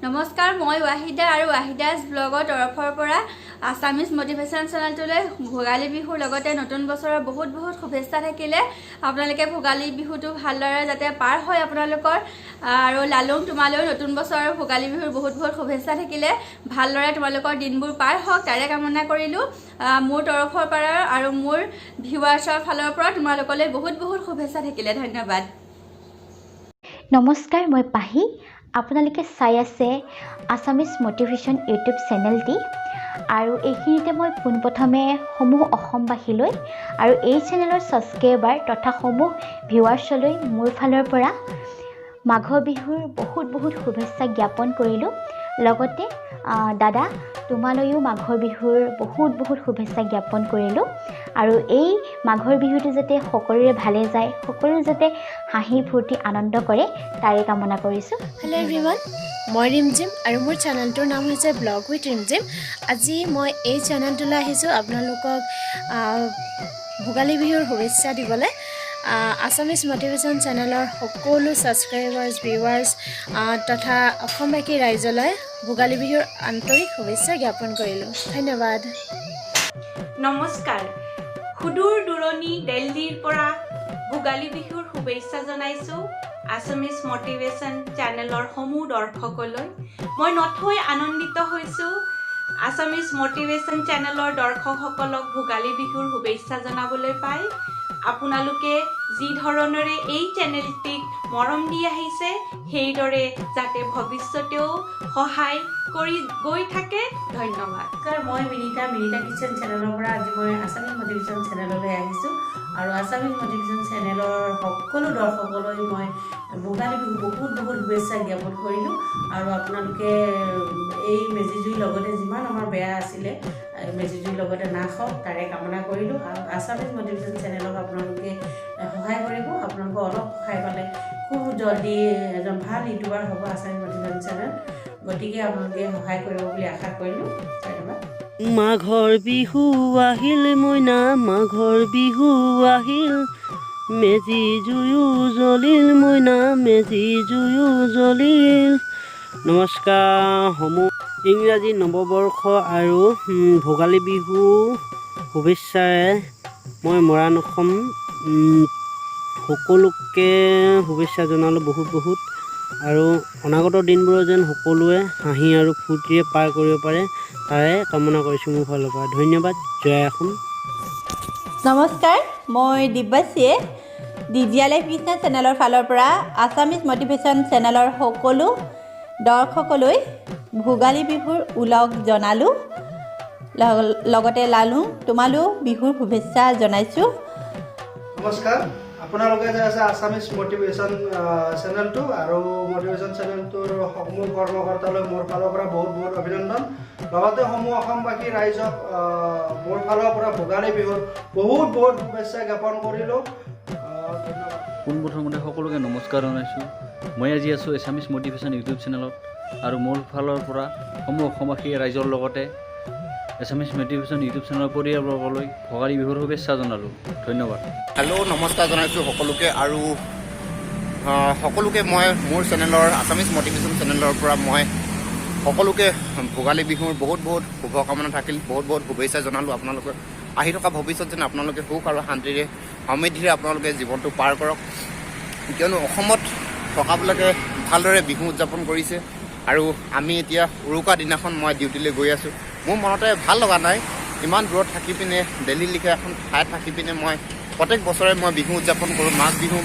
নমস্কাৰ, মই ৱাহিদা আৰু ৱাহিদাজ ব্লগৰ তৰফৰ পৰা আছামিজ মটিভেশ্যন চেনেলটোলৈ ভোগালী বিহুৰ লগতে নতুন বছৰৰ বহুত শুভেচ্ছা থাকিলে। আপোনালোকে ভোগালী বিহুটো ভালদৰে যাতে পাৰ হয় আপোনালোকৰ আৰু লালুং তোমালৈ নতুন বছৰৰ ভোগালী বিহুৰ বহুত শুভেচ্ছা থাকিলে। ভালদৰে তোমালোকৰ দিনবোৰ পাৰ হওক তাৰে কামনা কৰিলোঁ। মোৰ তৰফৰ পৰা আৰু মোৰ ভিউৱাৰ্ছৰ ফালৰ পৰা তোমালোকলৈ বহুত শুভেচ্ছা থাকিলে। ধন্যবাদ। নমস্কাৰ, মই পাহি। আপোনালোকে চাই আছে আছামিজ মটিভেশ্যন ইউটিউব চেনেলটি আৰু এইখিনিতে মই পোনপ্ৰথমে সমূহ অসমবাসীলৈ আৰু এই চেনেলৰ ছাবস্ক্ৰাইবাৰ তথা সমূহ ভিউৱাৰ্ছলৈ মোৰ ফালৰ পৰা মাঘৰ বিহুৰ বহুত শুভেচ্ছা জ্ঞাপন কৰিলোঁ। লগতে দাদা তোমালৈও মাঘৰ বিহুৰ বহুত শুভেচ্ছা জ্ঞাপন কৰিলোঁ আৰু এই মাঘৰ বিহুটো যাতে সকলোৰে ভালে যায়, সকলোৱে যাতে হাঁহি ফূৰ্তি আনন্দ কৰে তাৰে কামনা কৰিছোঁ। হেল্ল' এভৰিৱান, মই ৰিমজিম আৰু মোৰ চেনেলটোৰ নাম হৈছে ব্লগ উইথ ৰিমজিম। আজি মই এই চেনেলটোলৈ আহিছোঁ আপোনালোকক ভোগালী বিহুৰ শুভেচ্ছা দিবলৈ। আছামিজ মটিভেশ্যন চেনেলৰ সকলো ছাবস্ক্ৰাইবাৰ্ছ ভিউৱাৰ্ছ তথা অসমবাসী ৰাইজলৈ ভোগালী বিহুৰ আন্তৰিক শুভেচ্ছা জ্ঞাপন কৰিলোঁ। ধন্যবাদ। নমস্কাৰ, সুদূৰ দূৰণি দিল্লীৰ পৰা ভোগালী বিহুৰ শুভেচ্ছা জনাইছোঁ আছামিজ মটিভেশ্যন চেনেলৰ সমূহ দৰ্শকলৈ। মই নথৈ আনন্দিত হৈছোঁ আছামিজ মটিভেশ্যন চেনেলৰ দৰ্শকসকলক ভোগালী বিহুৰ শুভেচ্ছা জনাবলৈ পাই। আপোনালোকে যি ধৰণেৰে এই চেনেলটিক মৰম দি আহিছে সেইদৰে যাতে ভৱিষ্যতেও সহায় কৰি গৈ থাকে। ধন্যবাদ। মই মিনিতা কিচেন চেনেলৰ পৰা আজি মই আছামিজ মটিভেশ্যন চেনেললৈ আহিছোঁ আৰু আছামিজ মটিভেশ্যন চেনেলৰ সকলো দৰ্শকলৈ মই ভোগালী বিহু বহুত শুভেচ্ছা জ্ঞাপন কৰিলোঁ আৰু আপোনালোকে এই মেজিজুইৰ লগতে যিমান আমাৰ বেয়া আছিলে মেজিজুইৰ লগতে নাশ হওক তাৰে কামনা কৰিলোঁ আৰু আছামিজ মটিভেশ্যন চেনেলক আপোনালোকে সহায় কৰিব। আপোনালোকে অলপ সহায় পালে খুব জলদি এজন ভাল ইউটিউবাৰ হ'ব আছামিজ মটিভেশ্যন চেনেল। গতিকে আপোনালোকে সহায় কৰিব বুলি আশা কৰিলোঁ। ধন্যবাদ। মাঘৰ বিহু আহিল মইনা, মাঘৰ বিহু আহিল, মেজি জুয়ো জ্বলিল মইনা, মেজি জুয়ো জ্বলিল। নমস্কাৰ, সমূহ ইংৰাজী নৱবৰ্ষ আৰু ভোগালী বিহু শুভেচ্ছাৰে মই মৰাণ অসম সকলোকে শুভেচ্ছা জনালোঁ বহুত আৰু অনাগত দিনবোৰত যেন সকলোৱে হাঁহি আৰু ফূৰ্তিৰে পাৰ কৰিব পাৰে তাৰে কামনা কৰিছোঁ মোৰ ফালৰ পৰা। ধন্যবাদ। জয় অসম। নমস্কাৰ, মই দিব্যাশ্ৰীয়ে ডিজিয়ালে কৃষ্ণ চেনেলৰ ফালৰ পৰা আছামিজ মটিভেশ্যন চেনেলৰ সকলো দৰ্শকলৈ ভোগালী বিহুৰ ওলগ জনালোঁ। লগতে লালুং তোমালৈও বিহুৰ শুভেচ্ছা জনাইছোঁ। নমস্কাৰ, আপোনালোকে যে আছে আছামিজ মটিভেশ্যন চেনেলটো আৰু মটিভেশ্যন চেনেলটোৰ সমূহ কৰ্মকৰ্তালৈ মোৰ ফালৰ পৰা বহুত অভিনন্দন। লগতে সমূহ অসমবাসী ৰাইজক মোৰ ফালৰ পৰা ভোগালী বিহুৰ বহুত শুভেচ্ছা জ্ঞাপন কৰিলোঁ। পোনপ্ৰথমতে সকলোকে নমস্কাৰ জনাইছোঁ। মই আজি আছোঁ আছামিজ মটিভেশ্যন ইউটিউব চেনেলত আৰু মোৰ ফালৰ পৰা সমূহ অসমবাসী ৰাইজৰ লগতে আছামিজ মটিভেশ্যন ইউটিউব চেনেলৰ পৰিয়ালবৰ্গলৈ ভোগালী বিহুৰ শুভেচ্ছা জনালোঁ। ধন্যবাদ। হেল্ল', নমস্কাৰ জনাইছোঁ সকলোকে আৰু সকলোকে মই মোৰ চেনেলৰ আছামিজ মটিভেশ্যন চেনেলৰ পৰা মই সকলোকে ভোগালী বিহুৰ বহুত শুভকামনা থাকিল, বহুত শুভেচ্ছা জনালোঁ। আপোনালোকে আহি থকা ভৱিষ্যত যেন আপোনালোকে সুখ আৰু শান্তিৰে সমৃদ্ধিৰে আপোনালোকে জীৱনটো পাৰ কৰক। কিয়নো অসমত থকাবিলাকে ভালদৰে বিহু উদযাপন কৰিছে আৰু আমি এতিয়া উৰুকা দিনাখন মই ডিউটিলৈ গৈ আছোঁ। মোৰ মনতে ভাল লগা নাই ইমান দূৰত থাকি পিনে দিল্লীৰ লিখা এখন ঠাইত থাকি পিনে মই প্ৰত্যেক বছৰে মই বিহু উদযাপন কৰোঁ, মাঘ বিহু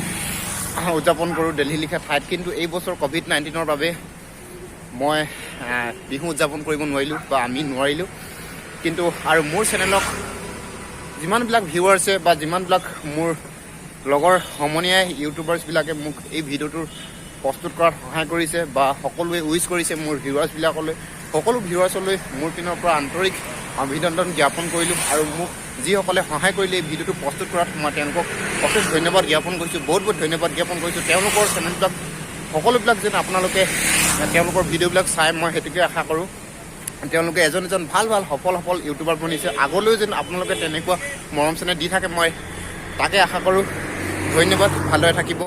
উদযাপন কৰোঁ দিল্লীৰ লিখা ঠাইত। কিন্তু এই বছৰ COVID-19ৰ বাবে মই বিহু উদযাপন কৰিব নোৱাৰিলোঁ বা আমি নোৱাৰিলোঁ। কিন্তু আৰু মোৰ চেনেলক যিমানবিলাক ভিউৱাৰ্ছে বা যিমানবিলাক মোৰ লগৰ সমনীয়াই ইউটিউবাৰ্ছবিলাকে মোক এই ভিডিঅ'টোৰ প্ৰস্তুত কৰাত সহায় কৰিছে বা সকলোৱে উইচ কৰিছে মোৰ ভিউৱাৰ্ছবিলাকলৈ, সকলো ভিউৱাৰ্ছলৈ মোৰ পিনৰ পৰা আন্তৰিক অভিনন্দন জ্ঞাপন কৰিলোঁ। আৰু মোক যিসকলে সহায় কৰিলে এই ভিডিঅ'টো প্ৰস্তুত কৰাত মই তেওঁলোকক অশেষ ধন্যবাদ জ্ঞাপন কৰিছোঁ, বহুত ধন্যবাদ জ্ঞাপন কৰিছোঁ। তেওঁলোকৰ চেনেলবিলাক সকলোবিলাক যেন আপোনালোকে তেওঁলোকৰ ভিডিঅ'বিলাক চাই মই সেইটোকে আশা কৰোঁ। তেওঁলোকে এজন ভাল সফল ইউটিউবাৰ বনিছে। আগলৈও যেন আপোনালোকে তেনেকুৱা মৰম চেনেহ দি থাকে মই তাকে আশা কৰোঁ। ধন্যবাদ, ভালদৰে থাকিব।